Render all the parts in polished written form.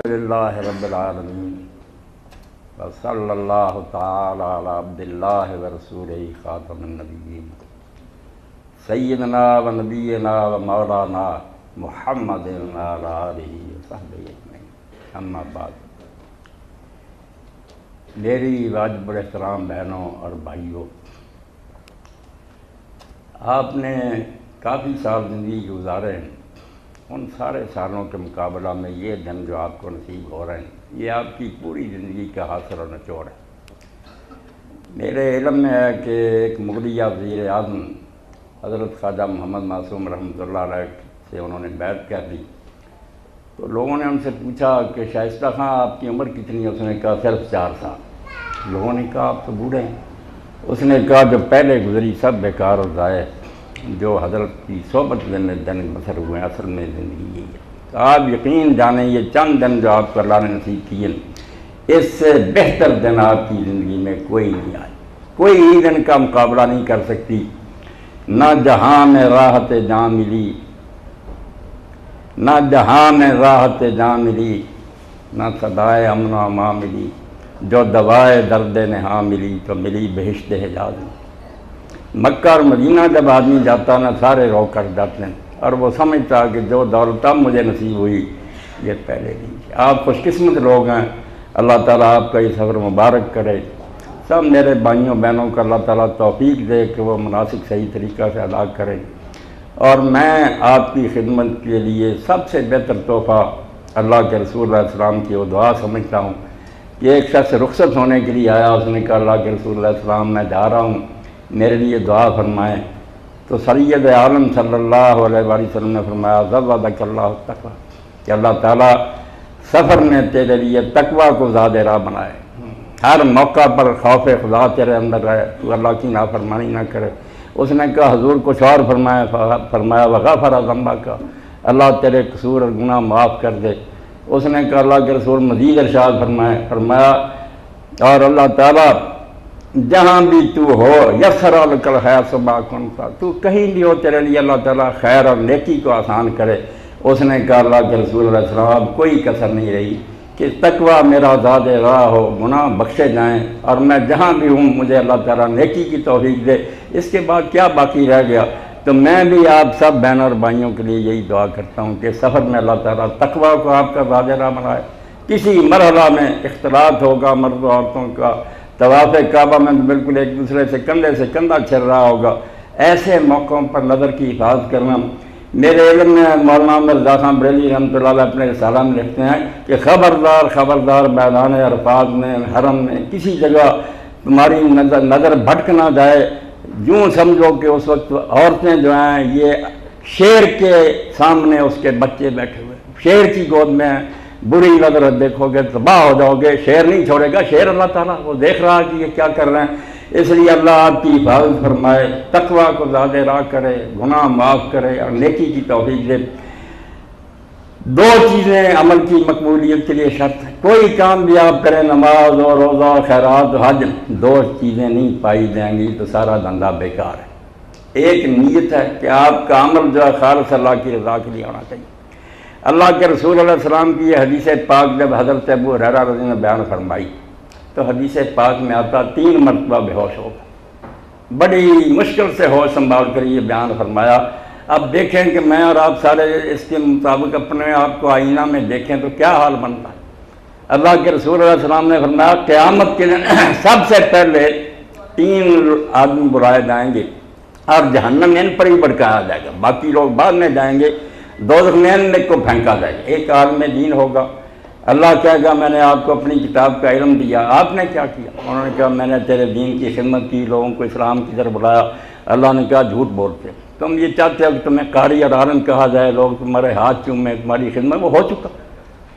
للہ رب العالمین وصلی اللہ تعالی علی عبداللہ ورسولہ خاتم النبیین سیدنا و نبینا و مولانا محمد وعلی آلہ وصحبہ اجمعین، اما بعد۔ میری واجب الاحترام بہنوں اور بھائیوں، آپ نے کافی سال زندگی گزارے ہیں۔ ان سارے سالوں کے مقابلہ میں یہ دن جو آپ کو نصیب ہو رہے ہیں، یہ آپ کی پوری زندگی کا حاصل و نچوڑ ہے۔ میرے علم میں ہے کہ ایک مغلیہ وزیر اعظم حضرت خواجہ محمد معصوم رحمۃ اللہ علیہ سے انہوں نے بیعت کر لی، تو لوگوں نے ان سے پوچھا کہ شائستہ خان آپ کی عمر کتنی ہے؟ اس نے کہا صرف 4 سال۔ لوگوں نے کہا آپ تو بوڑھے ہیں۔ اس نے کہا جو پہلے گزری سب بیکار اور ضائع، جو حضرت کی صحبت میں دن بسر ہوئے، اصل میں زندگی یہی ہے۔ تو آپ یقین جانیں یہ چند دن جو آپ کو اللہ نے نصیب کیے، اس سے بہتر دن آپ کی زندگی میں کوئی نہیں آئے، کوئی ہی دن کا مقابلہ نہیں کر سکتی۔ نہ جہاں میں راحت جاں ملی، نہ جہاں میں راحت جاں ملی، نہ صدائے امن و امان ملی، جو دوائے درد نہاں ملی تو ملی بہشت حجاز میں۔ مکہ اور مدینہ جب آدمی جاتا نا، سارے رو کر جاتے ہیں، اور وہ سمجھتا کہ جو دولت اب مجھے نصیب ہوئی یہ پہلے نہیں تھی۔ آپ خوش قسمت لوگ ہیں، اللہ تعالیٰ آپ کا یہ سفر مبارک کرے۔ سب میرے بھائیوں بہنوں کا اللہ تعالیٰ توفیق دے کہ وہ مناسک صحیح طریقہ سے ادا کریں۔ اور میں آپ کی خدمت کے لیے سب سے بہتر تحفہ اللہ کے رسول علیہ السلام کی وہ دعا سمجھتا ہوں کہ ایک شخص رخصت ہونے کے لیے آیا، اس نے کہا اللہ کے رسول علیہ السلام میں جا رہا ہوں، میرے لیے دعا فرمائیں۔ تو سید عالم صلی اللہ علیہ وآلہ وسلم نے فرمایا زودک اللہ التقویٰ، کہ اللہ تعالیٰ سفر میں تیرے لیے تقویٰ کو زیادہ راہ بنائے، ہر موقع پر خوف خدا تیرے اندر رہے، تو اللہ کی نافرمانی نہ کرے۔ اس نے کہا حضور کچھ اور فرمایا وغفر ذنبک، اللہ تیرے قصور اور گناہ معاف کر دے۔ اس نے کہا اللہ کے رسول مزید ارشاد فرمایا اور اللہ تعالیٰ جہاں بھی تو ہو یسر لک الخیر سما کنت، تو کہیں بھی ہو تیرے لیے اللہ تعالیٰ خیر اور نیکی کو آسان کرے۔ اس نے کہا اللہ کے رسول علیہ السلام کوئی کسر نہیں رہی کہ تقویٰ میرا زاد راہ ہو، گناہ بخشے جائیں، اور میں جہاں بھی ہوں مجھے اللہ تعالیٰ نیکی کی توفیق دے۔ اس کے بعد کیا باقی رہ گیا؟ تو میں بھی آپ سب بہنوں اور بھائیوں کے لیے یہی دعا کرتا ہوں کہ سفر میں اللہ تعالیٰ تقویٰ کو آپ کا زاد راہ بنائے۔ کسی مرحلہ میں اختلاط ہوگا مرد و عورتوں کا، طواف کعبہ میں بالکل ایک دوسرے سے کندھا چھڑ رہا ہوگا، ایسے موقعوں پر نظر کی حفاظت کرنا۔ میرے علم میں مولانا مرزا خان بریلوی رحمۃ اللہ علیہ اپنے رسالہ میں لکھتے ہیں کہ خبردار میدان عرفات میں، حرم میں کسی جگہ تمہاری نظر بھٹک نہ جائے، یوں سمجھو کہ اس وقت عورتیں جو ہیں یہ شیر کے سامنے اس کے بچے بیٹھے ہوئے، شیر کی گود میں ہیں، بری نظر دیکھو گے تباہ ہو جاؤ گے۔ شیر نہیں چھوڑے گا، شیر اللہ تعالیٰ وہ دیکھ رہا کہ یہ کیا کر رہے ہیں۔ اس لیے اللہ آپ کی حفاظت فرمائے، تقویٰ کو زیادہ راہ کرے، گناہ معاف کرے اور نیکی کی توفیق دے۔ 2 چیزیں عمل کی مقبولیت کے لیے شرط ہے۔ کوئی کام بھی آپ کریں، نماز اور روزہ خیرات و حج، 2 چیزیں نہیں پائی جائیں گی تو سارا دھندا بیکار ہے۔ ایک نیت ہے کہ آپ کا عمل جو ہے خالص اللہ کی رضا کے لیے ہونا چاہیے۔ اللہ کے رسول علیہ السلام کی یہ حدیث پاک جب حضرت ابو ہریرہ رضی اللہ عنہ نے بیان فرمائی تو حدیث پاک میں آتا 3 مرتبہ بے ہوش ہو گئے، بڑی مشکل سے ہوش سنبھال کر یہ بیان فرمایا۔ اب دیکھیں کہ میں اور آپ سارے اس کے مطابق اپنے آپ کو آئینہ میں دیکھیں تو کیا حال بنتا ہے۔ اللہ کے رسول علیہ السلام نے فرمایا قیامت کے دن سب سے پہلے 3 آدمی بلائے جائیں گے اور جہنم میں ان پر ہی بھڑکایا جائے گا، باقی لوگ بعد میں جائیں گے، دوزخ میں ان کو پھینکا جائے گا۔ ایک عالم دین ہوگا، اللہ کہے گا میں نے آپ کو اپنی کتاب کا علم دیا، آپ نے کیا کیا؟ انہوں نے کہا میں نے تیرے دین کی خدمت کی، لوگوں کو اسلام کی طرف بلایا۔ اللہ نے کہا جھوٹ بولتے، تم یہ چاہتے ہو کہ تمہیں قاری اور عالم کہا جائے، لوگ تمہارے ہاتھ چومیں، تمہاری خدمت وہ ہو چکا،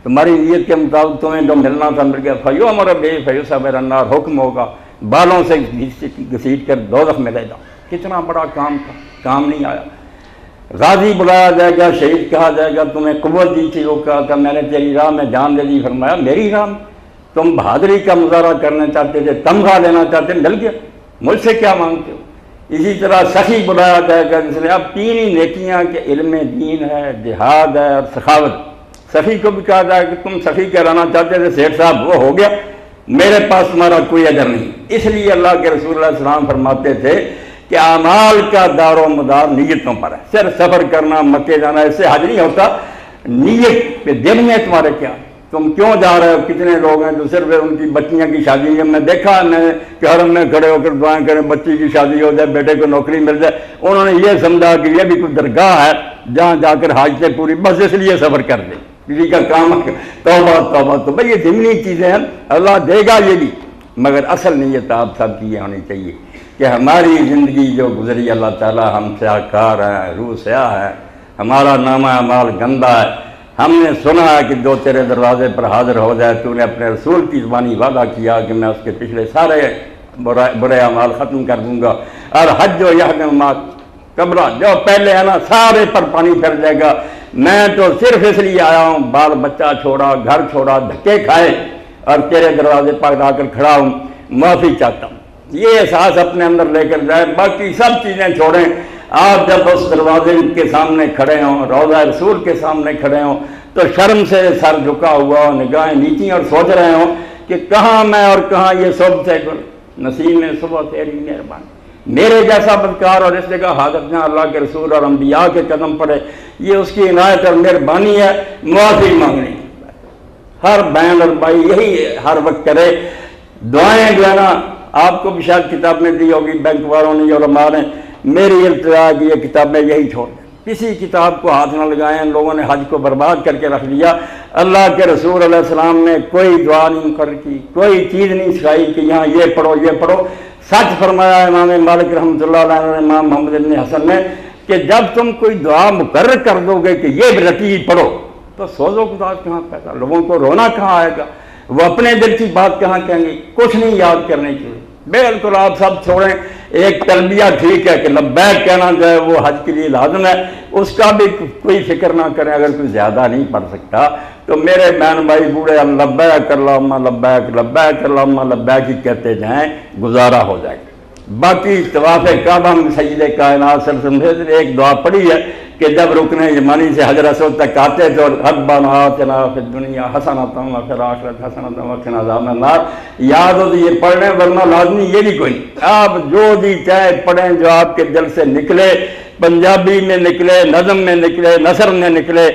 تمہاری نیت کے مطابق تمہیں جو ملنا تھا مل گیا۔ فیو ہمارا بے فیو صبر النار، حکم ہوگا بالوں سے گھسیٹ کر دوزخ میں لے جاؤ۔ کتنا بڑا کام تھا، کام نہیں آیا۔ غازی بلایا جائے گا، شہید کہا جائے گا، تمہیں قوت دی تھی، وہ کہا تھا میں نے تیری راہ میں جان دے دی۔ فرمایا میری راہ میں تم بہادری کا مظاہرہ کرنا چاہتے تھے، تمغہ لینا چاہتے، مل گیا، مجھ سے کیا مانگتے ہو؟ اسی طرح سخی بلایا جائے گا، جس نے اب 3 ہی نیکیاں کہ علم دین ہے، جہاد ہے اور سخاوت۔ سخی کو بھی کہا جائے کہ تم سخی کہلانا چاہتے تھے سیٹھ صاحب وہ ہو گیا، میرے پاس تمہارا کوئی اجر نہیں۔ اس لیے اللہ کے رسول اللہ علیہ وسلم فرماتے تھے کہ اعمال کا دار و مدار نیتوں پر ہے۔ صرف سفر کرنا، مکے جانا، اس سے حج نہیں ہوتا، نیت پہ دل میں تمہارے کیا، تم کیوں جا رہے ہو۔ کتنے لوگ ہیں جو صرف ان کی بچیاں کی شادی ہے، میں دیکھا میں کہ حرم میں کھڑے ہو کر دعائیں کریں بچی کی شادی ہو جائے، بیٹے کو نوکری مل جائے، انہوں نے یہ سمجھا کہ یہ بھی کوئی درگاہ ہے جہاں جا کر حاجتیں پوری، بس اس لیے سفر کر دیں، کسی کا کام توبہ توبہ۔ تو بھئی یہ ضمنی چیزیں ہیں، اللہ دے گا یہ بھی، مگر اصل نیت آپ سب کی یہ ہونی چاہیے کہ ہماری زندگی جو گزری اللہ تعالیٰ ہم سیاہ کار ہیں، روح سیاہ ہے، ہمارا نامہ اعمال گندہ ہے، ہم نے سنا ہے کہ جو تیرے دروازے پر حاضر ہو جائے، تو نے اپنے رسول کی زبانی وعدہ کیا کہ میں اس کے پچھلے سارے برے اعمال ختم کر دوں گا، اور حج و یحرم ما قبلہ جو پہلے ہے نا سارے پر پانی پھر جائے گا۔ میں تو صرف اس لیے آیا ہوں، بال بچہ چھوڑا، گھر چھوڑا، دھکے کھائے، اور تیرے دروازے پر آ کر کھڑا ہوں، معافی چاہتا ہوں۔ یہ احساس اپنے اندر لے کر جائے، باقی سب چیزیں چھوڑیں۔ آپ جب اس دروازے کے سامنے کھڑے ہوں، روضہ رسول کے سامنے کھڑے ہوں، تو شرم سے سر جھکا ہوا ہو، نگاہیں نیچی، اور سوچ رہے ہوں کہ کہاں میں اور کہاں یہ صبح سے گل، نسیم صبح تیری مہربانی، میرے جیسا بدکار اور اس جگہ حاضر جہاں اللہ کے رسول اور انبیاء کے قدم پڑے، یہ اس کی عنایت اور مہربانی ہے۔ معافی مانگنی ہر بہن اور بھائی یہی ہر وقت کرے۔ دعائیں جو ہے نا آپ کو بھی شاید کتاب میں دی ہوگی، بینک والوں نے، علماء نے، میری التجا کی یہ کتابیں یہی چھوڑ دیں، کسی کتاب کو ہاتھ نہ لگائیں۔ ان لوگوں نے حج کو برباد کر کے رکھ دیا۔ اللہ کے رسول علیہ السلام نے کوئی دعا نہیں مقرر کی، کوئی چیز نہیں سکھائی کہ یہاں یہ پڑھو یہ پڑھو۔ سچ فرمایا امام مالک رحمۃ اللہ علیہ نے، امام محمد بن حسن نے، کہ جب تم کوئی دعا مقرر کر دو گے کہ یہ رٹی پڑھو، تو سوز و گداز کہاں پیدا، لوگوں کو رونا کہاں آئے گا، وہ اپنے دل کی بات کہاں کہیں گے، کچھ نہیں یاد کرنے کے لیے۔ بالکل آپ سب چھوڑیں، ایک تلبیہ ٹھیک ہے کہ لبیک کہنا جو ہے وہ حج کے لیے لازم ہے، اس کا بھی کوئی فکر نہ کریں۔ اگر کوئی زیادہ نہیں پڑھ سکتا تو میرے بہن بھائی بوڑھے ہم لبیک اللہم لبیک لبیک اللہم لبیک ہی کہتے جائیں، گزارا ہو جائے گا۔ باقی طواف کعبہ میں سید کائنات صلی اللہ علیہ وسلم نے ایک دعا پڑھی ہے کہ جب رکن یمانی سے حجر اسود تک آتے تو ربنا آتنا فی الدنیا حسنۃ وفی الآخرۃ حسنۃ وقنا عذاب النار، یاد ہو تو یہ پڑھ لیں، ورنہ لازمی یہ بھی کوئی نہیں، آپ جو جی چاہے پڑھیں، جو آپ کے دل سے نکلے، پنجابی میں نکلے، نظم میں نکلے، نثر میں نکلے،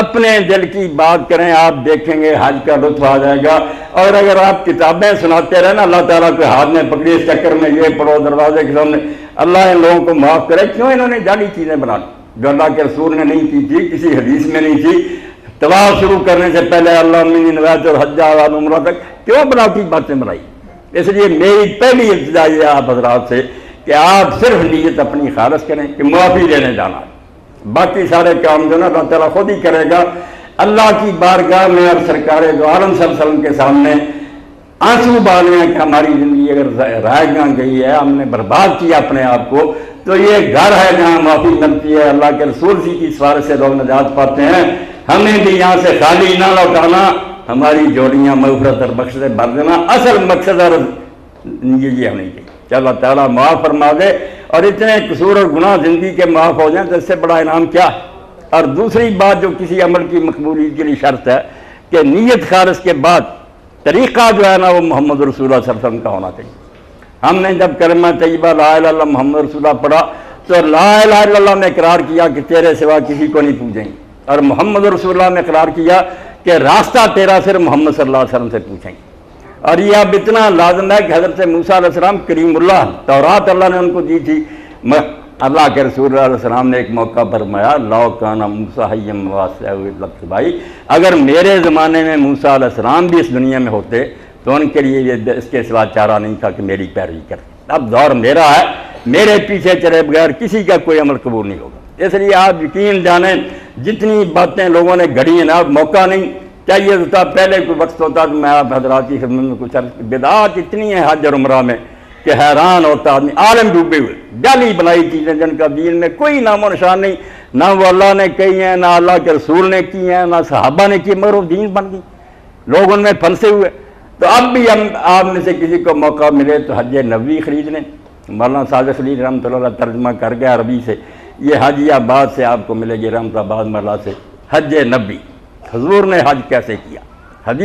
اپنے دل کی بات کریں، آپ دیکھیں گے حج کا لطف آ جائے گا۔ اور اگر آپ کتابیں سناتے رہے نا، اللہ تعالیٰ کے ہاتھ میں پکڑی اس چکر میں یہ پڑھو دروازے کے سامنے، اللہ ان لوگوں کو معاف کرے۔ کیوں انہوں نے جعلی چیزیں بنا لی جو اللہ کے رسول نے نہیں کی تھی، کسی حدیث میں نہیں تھی۔ طواف شروع کرنے سے پہلے اللہم انی نویت الحج والعمرہ تک کیوں بناتی باتیں بنائی؟ اس لیے میری پہلی التجا یہ آپ حضرات سے کہ آپ صرف نیت اپنی خالص کریں کہ معافی لینے جانا ہے، باقی سارے کام جو نا اللہ تعالیٰ خود ہی کرے گا۔ اللہ کی بارگاہ میں اور سرکار دو عالم صلی اللہ علیہ وسلم کے سامنے آنسو بالے ہیں کہ ہماری زندگی اگر رائے گاہ گئی ہے، ہم نے برباد کیا اپنے آپ کو، تو یہ گھر ہے جہاں معافی ملتی ہے، اللہ کے رسول کی سفارش سے لوگ نجات پاتے ہیں۔ ہمیں بھی یہاں سے خالی نہ لوٹانا، ہماری جوڑیاں مغفرت اور بخش سے بھر دینا، اصل مقصد اور یہ ہونی چاہیے کہ اللہ تعالیٰ معاف فرما دے، اور اتنے قصور اور گناہ زندگی کے معاف ہو جائیں تو اس سے بڑا انعام کیا ہے۔ اور دوسری بات جو کسی عمل کی مقبولیت کے لیے شرط ہے کہ نیت خالص کے بعد طریقہ جو ہے نا وہ محمد رسول اللہ صلی اللہ علیہ وسلم کا ہونا چاہیے۔ ہم نے جب کلمہ طیبہ لا الہ الا اللہ محمد رسول اللہ پڑھا تو لا الہ الا اللہ میں اقرار کیا کہ تیرے سوا کسی کو نہیں پوجیں گے، اور محمد رسول اللہ نے اقرار کیا کہ راستہ تیرا صرف محمد صلی اللہ علیہ وسلم سے پوچھیں گے۔ اور یہ اب اتنا لازم ہے کہ حضرت موسیٰ علیہ السلام کریم اللہ، تورات اللہ نے ان کو دی تھی، اللہ کے رسول اللہ علیہ السلام نے ایک موقع پر فرمایا لو کان موسیٰ حیا بھائی، اگر میرے زمانے میں موسیٰ علیہ السلام بھی اس دنیا میں ہوتے تو ان کے لیے یہ اس کے سوا چارہ نہیں تھا کہ میری پیروی کرے۔ اب دور میرا ہے، میرے پیچھے چلے بغیر کسی کا کوئی عمل قبول نہیں ہوگا۔ اس لیے آپ یقین جانیں جتنی باتیں لوگوں نے گھڑی ہیں نا، اب موقع نہیں چاہیے ہوتا، پہلے کوئی وقت ہوتا تو میں آپ حضرات کی خدمت میں کچھ بدعات اتنی ہیں حج اور عمرہ میں کہ حیران ہوتا آدمی، عالم ڈوبے ہوئے، جعلی بنائی چیزیں جن کا دین میں کوئی نام و نشان نہیں، نہ وہ اللہ نے کہی ہیں، نہ اللہ کے رسول نے کی ہیں، نہ صحابہ نے کی، مگر وہ دین بن گئی، لوگ ان میں پھنسے ہوئے۔ تو اب بھی ہم آپ میں سے کسی کو موقع ملے تو حج نبوی خرید لیں، مولانا صادق خلیل رحمۃ اللہ علیہ ترجمہ کر گیا عربی سے، یہ حج آباد سے آپ کو ملے گی، رحمت آباد مرلا سے حج نبوی، حضور نے حج کیسے کیا؟ حدیث